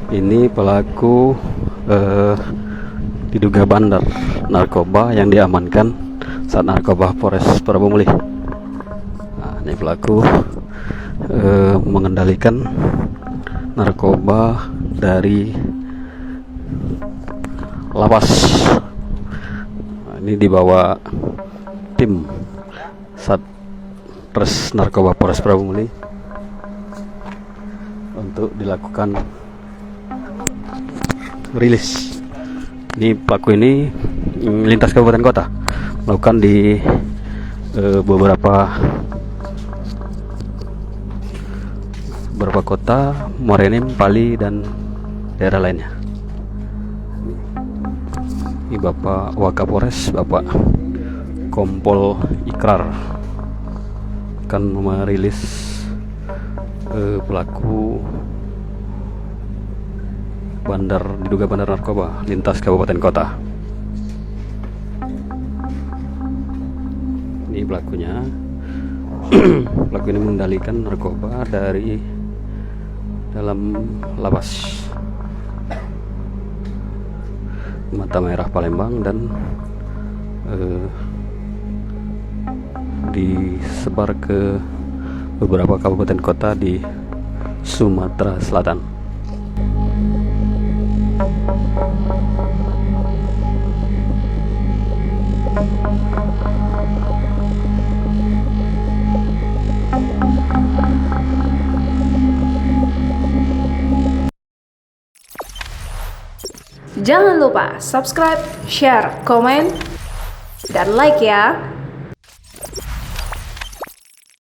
Ini pelaku diduga bandar narkoba yang diamankan saat narkoba Polres Parabumulih. Nah, ini pelaku mengendalikan narkoba dari lapas. Nah, ini dibawa tim Satres Narkoba Polres Parabumulih untuk dilakukan rilis. Ini pelaku ini lintas kabupaten kota, melakukan di beberapa kota, Muarenim, Pali, dan daerah lainnya. Ini Bapak Wakapolres, Bapak Kompol Ikrar akan merilis pelaku diduga bandar narkoba lintas kabupaten kota. Ini pelakunya. Pelaku ini mengendalikan narkoba dari dalam lapas Mata Merah Palembang dan disebar ke beberapa kabupaten kota di Sumatera Selatan. Jangan lupa subscribe, share, komen, dan like ya.